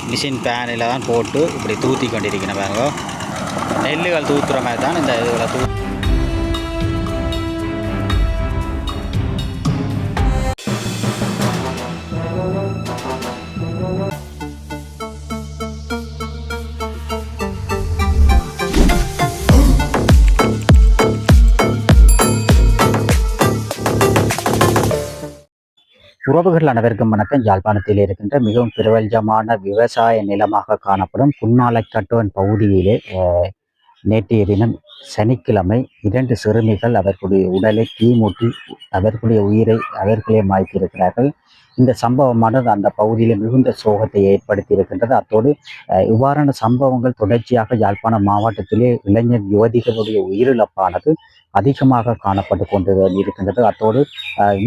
Machine பேனில் தான் போட்டு இப்படி தூற்றி கொண்டிருக்கணும் பாருங்க. நெல்லுகள் தூத்துற மாதிரி தான் இந்த இதில் உறவுகள் அனைவருக்கும் வணக்கம். யாழ்ப்பாணத்தில் இருக்கின்ற மிகவும் பிரபலமான விவசாய நிலமாக காணப்படும் புன்னாலைக்கட்டுவன் பகுதியிலே நேற்றைய தினம் சனிக்கிழமை 2 சிறுமிகள் அவர்களுடைய உடலை தீமூட்டி அவர்களுடைய உயிரை அவர்களே மாய்த்திருக்கிறார்கள். இந்த சம்பவமானது அந்த பகுதியில் மிகுந்த சோகத்தை ஏற்படுத்தி இருக்கின்றது. அத்தோடு இவ்வாறான சம்பவங்கள் தொடர்ச்சியாக யாழ்ப்பாணம் மாவட்டத்திலே இளைஞர் யுவதிகளுடைய உயிரிழப்பானது அதிகமாக காணப்பட்டு கொண்டு இருக்கின்றது. அத்தோடு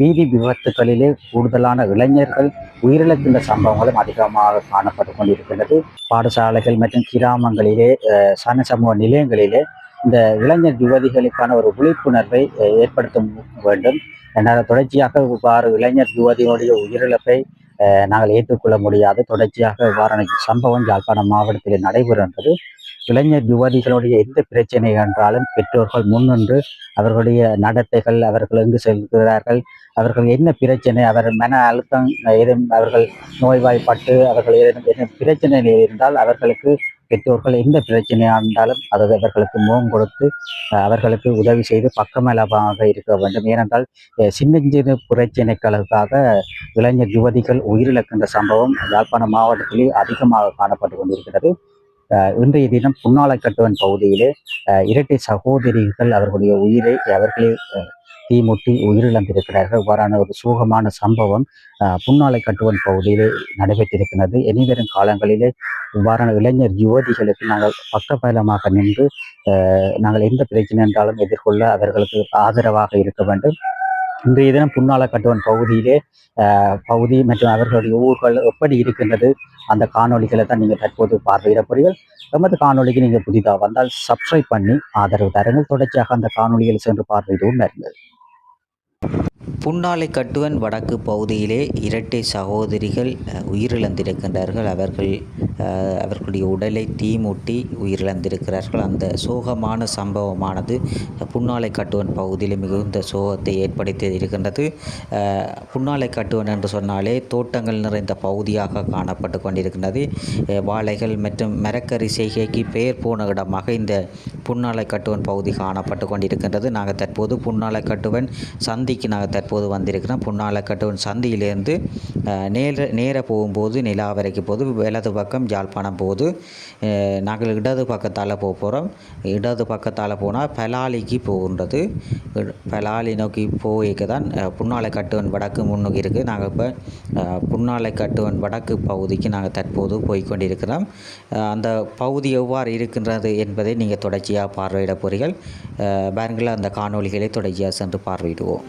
வீதி விபத்துகளிலே கூடுதலான இளைஞர்கள் உயிரிழக்கின்ற சம்பவங்களும் அதிகமாக காணப்பட்டு கொண்டிருக்கின்றது. பாடசாலைகள் மற்றும் கிராமங்களிலே சன சமூக நிலையங்களிலே இந்த இளைஞர் யுவதிகளுக்கான ஒரு விழிப்புணர்வை ஏற்படுத்த வேண்டும். என்னால் தொடர்ச்சியாக இவ்வாறு இளைஞர் யுவதியினுடைய உயிரிழப்பை நாங்கள் ஏற்றுக்கொள்ள முடியாது. தொடர்ச்சியாக இவ்வாறான சம்பவம் யாழ்ப்பாணம் மாவட்டத்தில் நடைபெறுகின்றது. இளைஞர் யுவதிகளுடைய எந்த பிரச்சனை என்றாலும் பெற்றோர்கள் முன்னின்று அவர்களுடைய நடத்தைகள், அவர்கள் எங்கு செல்கிறார்கள், அவர்கள் என்ன பிரச்சனை, அவர் மன அழுத்தம் ஏதும், அவர்கள் நோய்வாய்ப்பட்டு அவர்கள் என்ன பிரச்சனையில் இருந்தால் அவர்களுக்கு பெற்றோர்கள் எந்த பிரச்சனையாக இருந்தாலும் அதை அவர்களுக்கு முகம் கொடுத்து அவர்களுக்கு உதவி செய்து பக்கமளவாக இருக்க வேண்டும். ஏனென்றால் சின்ன சின்ன பிரச்சனைகளுக்காக இளைஞர் யுவதிகள் உயிரிழக்கின்ற சம்பவம் யாழ்ப்பாணம் மாவட்டத்திலே அதிகமாக காணப்பட்டு கொண்டிருக்கிறது. இன்றைய தினம் புன்னாலைக்கட்டுவன் பகுதியிலே 2 சகோதரிகள் அவர்களுடைய உயிரை அவர்களே தீமுட்டி உயிரிழந்திருக்கிறார்கள். இவ்வாறான ஒரு சோகமான சம்பவம் புன்னாலைக்கட்டுவன் பகுதியிலே நடைபெற்றிருக்கிறது. இனிவரும் காலங்களிலே இவ்வாறான இளைஞர் யுவதிகளுக்கு நாங்கள் பக்கபலமாக நின்று நாங்கள் எந்த பிரச்சனை என்றாலும் எதிர்கொள்ள அவர்களுக்கு ஆதரவாக இருக்க வேண்டும். இன்றைய தினம் புன்னாலைக்கட்டுவன் பகுதி மற்றும் அவர்களுடைய ஊர்கள் எப்படி இருக்கின்றது அந்த காணொலிகளை தான் நீங்கள் தற்போது பார்வையிட போறீர்கள். எமது காணொலிக்கு நீங்கள் புதிதாக வந்தால் சப்ஸ்கிரைப் பண்ணி ஆதரவு தருங்கள். தொடர்ச்சியாக அந்த காணொலிகளை சென்று பார்வையிடவும் வருங்கள். புன்னாலைக்கட்டுவன் வடக்கு பகுதியிலே 2 சகோதரிகள் உயிரிழந்திருக்கின்றார்கள். அவர்களுடைய உடலை தீமூட்டி உயிரிழந்திருக்கிறார்கள். அந்த சோகமான சம்பவமானது புன்னாலைக்கட்டுவன் பகுதியில் மிகுந்த சோகத்தை ஏற்படுத்தி இருக்கின்றது. புன்னாலைக்கட்டுவன் என்று சொன்னாலே தோட்டங்கள் நிறைந்த பகுதியாக காணப்பட்டு கொண்டிருக்கின்றது. வாழைகள் மற்றும் மரக்கறி செய்கைக்கு பெயர் போன இடமாக இந்த புன்னாலைக்கட்டுவன் பகுதி காணப்பட்டு கொண்டிருக்கின்றது. நாங்கள் தற்போது புன்னாலைக்கட்டுவன் சந்திக்கு நாங்கள் தற்போது வந்திருக்கிறோம். புன்னாலைக்கட்டுவன் சந்தியிலிருந்து நேர போகும்போது நிலாவரைக்கு போது வலது பக்கம் யாழ்ப்பாணம் போது நாங்கள் இடது பக்கத்தால் போகிறோம். இடது பக்கத்தால் போனால் பலாலிக்கு போகின்றது. பலாலி நோக்கி போய்க்கு தான் புன்னாலைக்கட்டுவன் வடக்கு முன்னுக்கு இருக்குது. நாங்கள் இப்போ புன்னாலைக்கட்டுவன் வடக்கு பகுதிக்கு நாங்கள் தற்போது போய்கொண்டிருக்கிறோம். அந்த பகுதி எவ்வாறு இருக்கின்றது என்பதை நீங்கள் தொடர்ச்சியாக பார்வையிட போகிறீர்கள். பாருங்கள், அந்த காணொலிகளை தொடர்ச்சியாக சென்று பார்வையிடுவோம்.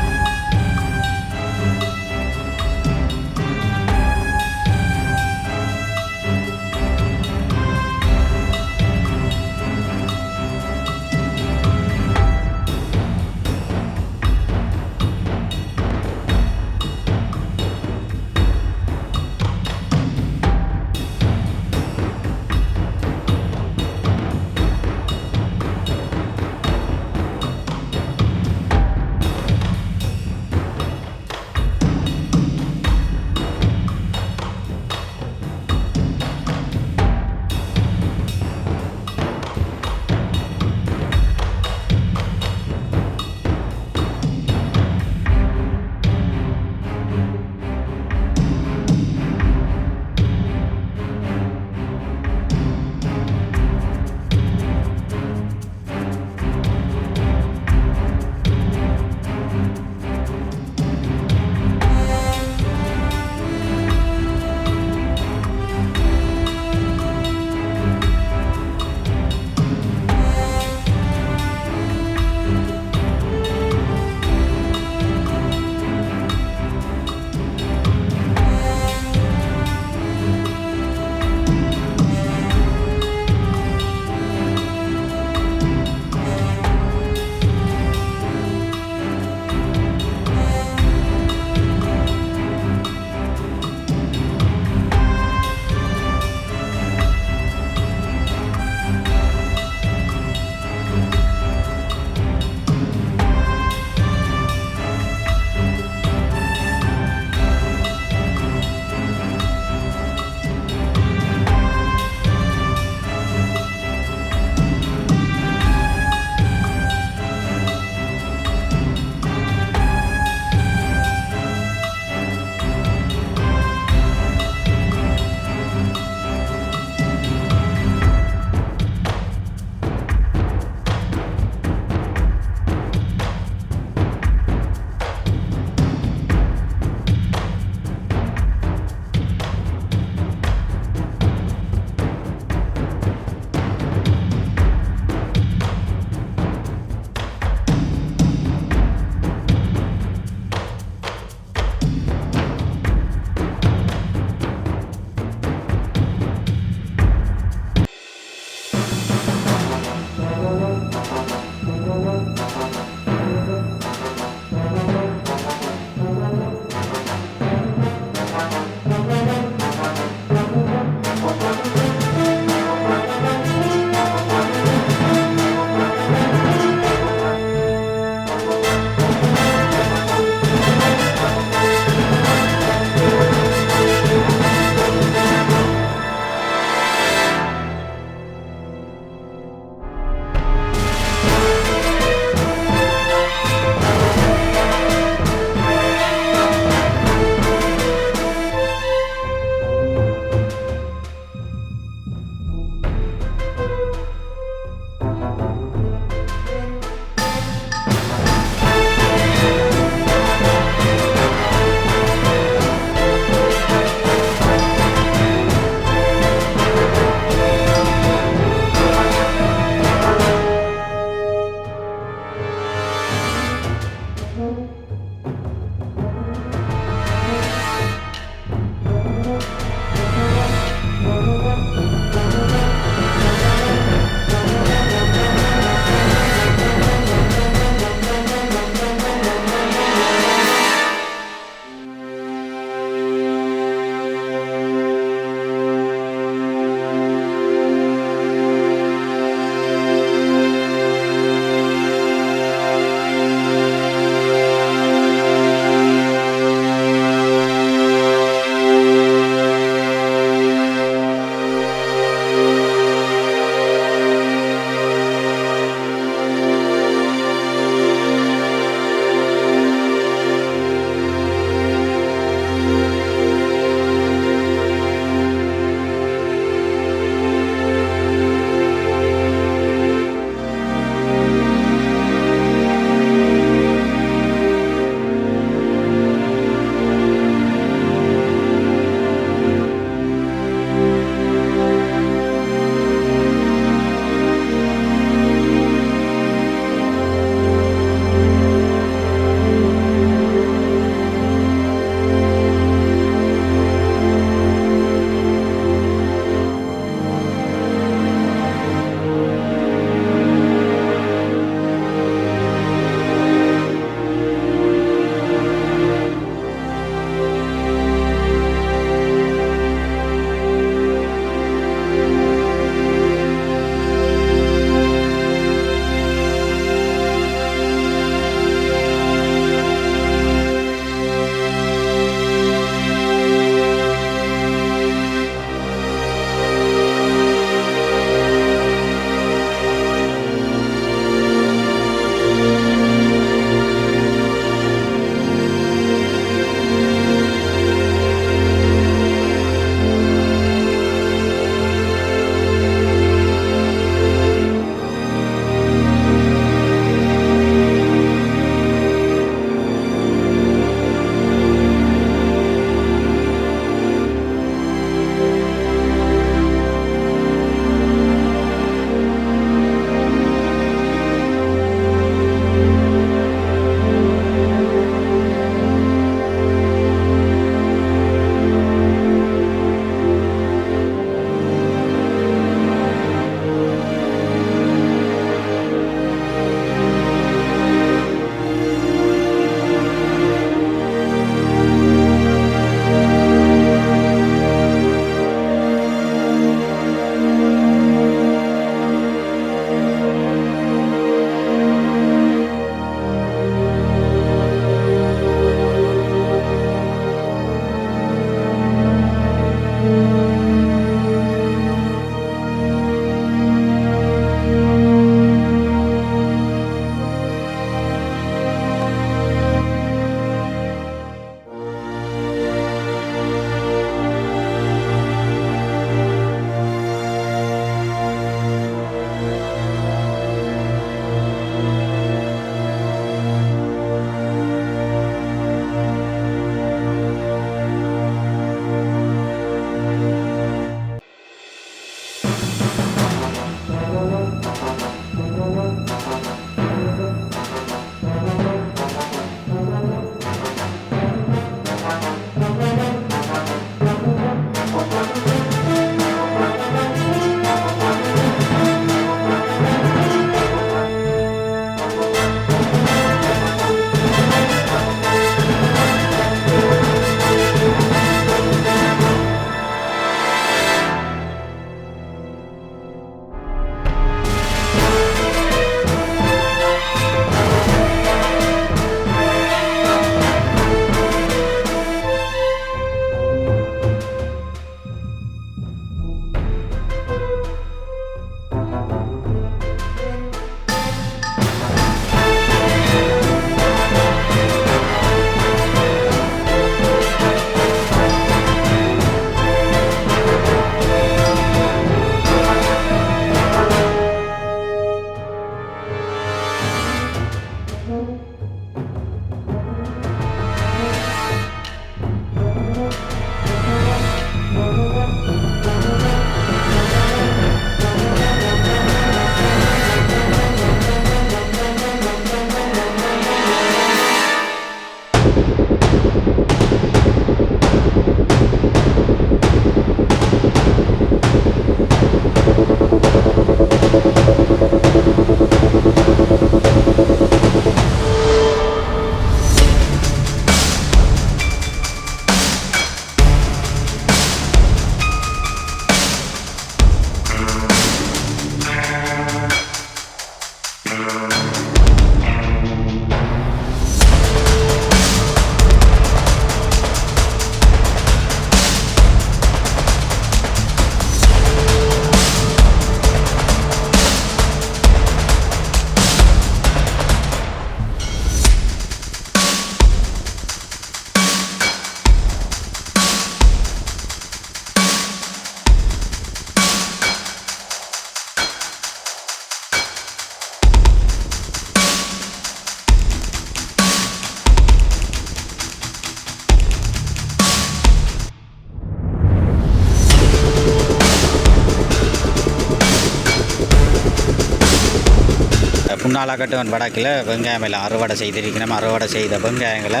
புன்னாலக்கட்டுவன் வடக்கில் வெங்காயம் எல்லாம் அறுவடை செய்திருக்கணும். அறுவடை செய்த வெங்காயங்களை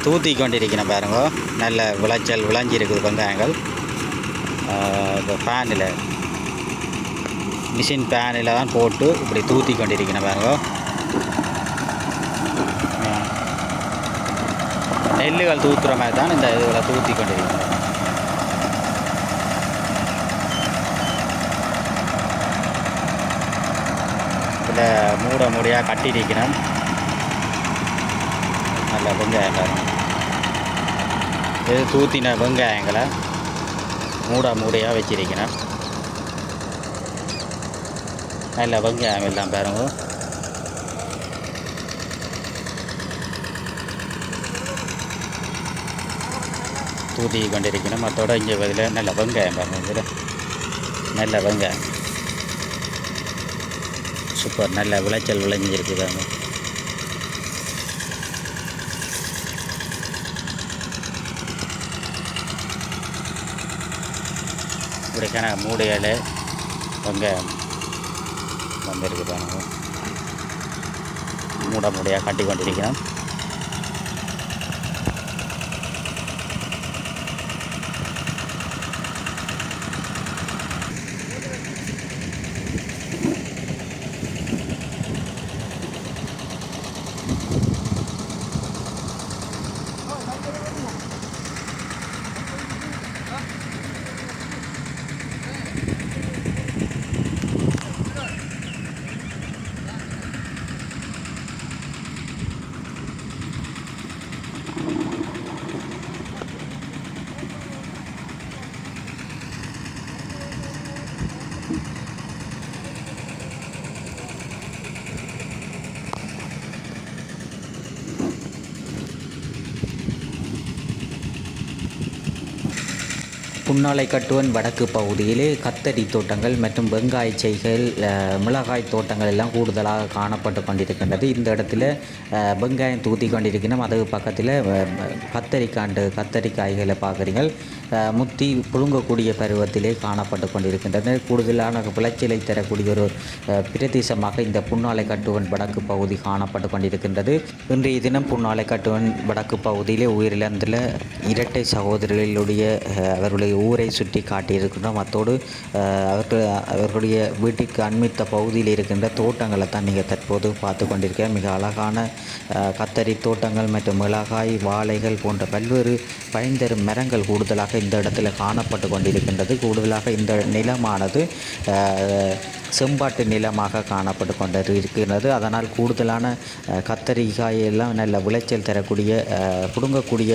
தூத்தி கொண்டிருக்கணும். பாருங்க, நல்ல விளைச்சல் விளைஞ்சிருக்குது வெங்காயங்கள். இப்போ பேனில் மிஷின் பேனில் தான் போட்டு இப்படி தூத்தி கொண்டிருக்கணும். பாருங்க, நெல்லுகள் தூத்துற மாதிரி தான் இந்த இதில் தூத்தி கொண்டிருக்கணும். இதில் மூடையாக கட்டியிருக்கணும். நல்ல வெங்காயம் பாருங்க, இது தூத்தின வெங்காயங்களை மூடையாக வச்சிருக்கணும். நல்ல வெங்காயம் எல்லாம் பாருங்க. தூத்தி கொண்டிருக்கணும். அதோட இங்கே இதில் நல்ல வெங்காயம் பாருங்க. இதில் நல்ல வெங்காயம் சூப்பர், நல்ல விளைச்சல் விளைஞ்சிருக்கு பாருங்க. இப்படிக்கான மூடையில் வெங்காயம் வந்துருக்கு பாருங்க. மூடையாக கட்டி கொண்டிருக்கிறோம். புன்னாலைக்கட்டுவன் வடக்கு பகுதியிலே கத்தரி தோட்டங்கள் மற்றும் வெங்காய செய்கள், மிளகாய் தோட்டங்கள் எல்லாம் கூடுதலாக காணப்பட்டு கொண்டிருக்கின்றது. இந்த இடத்துல வெங்காயம் தூத்தி கொண்டிருக்கணும். அது பக்கத்தில் கத்தரிக்காய்களை பார்க்குறீங்க. முத்தி புழுங்கக்கூடிய பருவத்திலே காணப்பட்டு கொண்டிருக்கின்றன. கூடுதலான விளைச்சலை தரக்கூடிய ஒரு பிரதேசமாக இந்த புன்னாலைக்கட்டுவன் வடக்கு பகுதி காணப்பட்டு கொண்டிருக்கின்றது. இன்றைய தினம் புன்னாலைக்கட்டுவன் வடக்கு பகுதியிலே உயிரிழந்துள்ள இரட்டை சகோதரர்களுடைய அவர்களுடைய ஊரை சுற்றி காட்டியிருக்கின்றோம். அத்தோடு அவர்களுடைய வீட்டிற்கு அண்மித்த பகுதியில் இருக்கின்ற தோட்டங்களை தான் நீங்கள் தற்போது பார்த்து கொண்டிருக்கிற மிக அழகான கத்தரி தோட்டங்கள் மற்றும் மிளகாய், வாழைகள் போன்ற பல்வேறு பயன்தரும் மரங்கள் கூடுதலாக இந்த இடத்துல காணப்பட்டு கொண்டிருக்கின்றது. கூடுதலாக இந்த நிலமானது செம்பாட்டு நிலமாக காணப்பட்டு கொண்டு இருக்கின்றது. அதனால் கூடுதலான கத்தரிக்காய் எல்லாம் நல்ல விளைச்சல் தரக்கூடிய புடுங்கக்கூடிய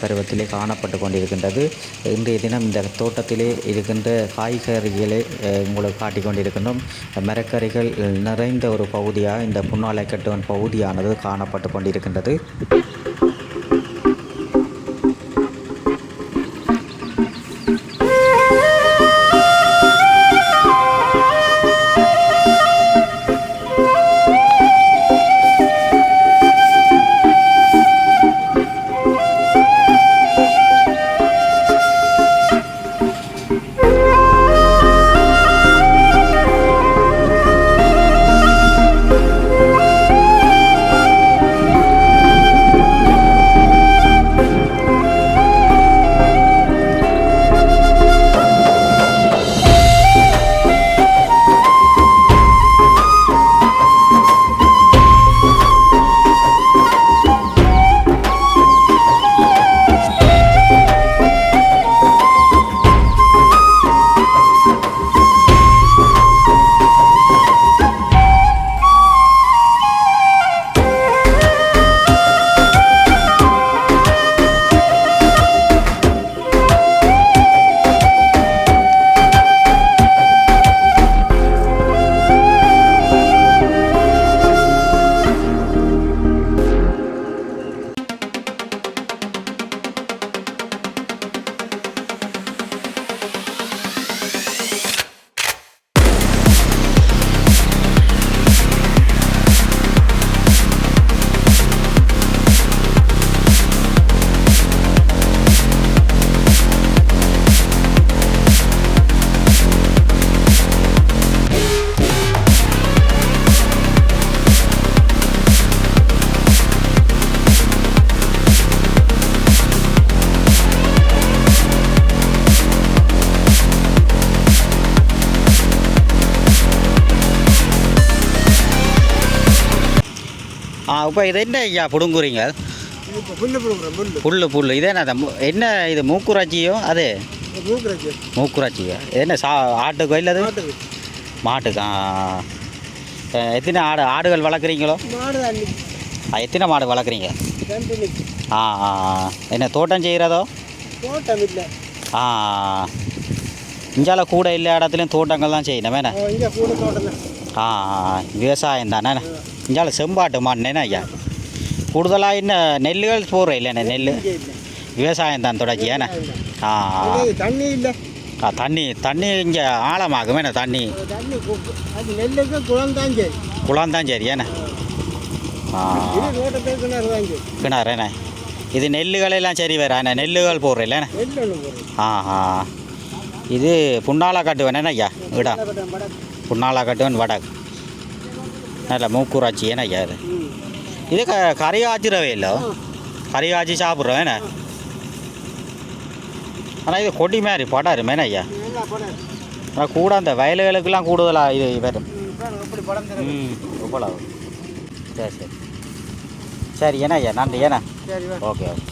பருவத்திலே காணப்பட்டு கொண்டிருக்கின்றது. இன்றைய தினம் இந்த தோட்டத்திலே இருக்கின்ற காய்கறிகளை உங்களுக்கு காட்டிக் கொண்டிருக்கின்றோம். மரக்கறிகள் நிறைந்த ஒரு பகுதியாக இந்த புன்னாலைக்கட்டுவன் பகுதியானது காணப்பட்டு கொண்டிருக்கின்றது. இப்போ இது என்ன ஐயா பிடுங்குறீங்க? இப்போ புல்லு பிடுங்குறோம், புல்லு. புல்லு இது என்ன இது மூக்குராச்சியோ? அது மூக்குறாச்சி. மூக்குராச்சியா? இது என்ன ஆட்டுக்கோ இல்லை அது மாட்டுக்கு. மாட்டுக்கா? எத்தனை ஆடுகள் வளர்க்குறீங்களோ? மாடு அள்ளி. எத்தனை மாடு வளர்க்குறீங்க? 2 நிக்கு. என்ன தோட்டம் செய்கிறதோ? தோட்டம் இல்லை. இஞ்சால கூட இல்லை இடத்துலையும் தோட்டங்கள் தான் செய்யணும் வேணே. இங்கே கூட தோட்டம் தான். விவசாயம் தானே. இஞ்சால செம்பாட்டு மண்ணேண்ணா ஐயா. கூடுதலாக இன்னும் நெல்லுகள் போடுற இல்லைண்ணே. நெல் இங்கே இல்லை. விவசாயம் தான் தொடச்சி ஏண்ணே. தண்ணி இல்லை. தண்ணி இங்கே ஆழமாகும் வேணே. தண்ணி தண்ணி அது நெல்லுக்கு குளம் தான் சரி. குளம் தான் சரி ஏண்ணே. இது தோட்டத்துக்கு கிணறு தான் சரி. கிணறுண்ணே. இது நெல்லுகளெல்லாம் சரி வேறு அண்ணே. நெல்லுகள் போடுற இல்லைண்ணே. நெல் ஒன்று போடுறோம். இது புண்ணாலா கட்டுவேண்ணே ஐயா. இடம் வடக்கு. புண்ணாலா கட்டுவன் வடக்கு. நல்ல மூக்குராச்சி ஏன்னா ஐயா. இது கறி காய்ச்சிடவே இல்லை. கறி காய்ச்சி சாப்பிட்றோம் வேணே. ஆனால் இது கொடி மாதிரி படாரு மேனே ஐயா. நல்லா படம். ஆனால் கூட அந்த வயல்களுக்கெல்லாம் கூடுதலாக இது வரும். அப்படி படம் இவ்வளவு. சரி சரி சரி ஏன்னா ஐயா. நன்றி ஏண்ணா. சரி. Okay okay.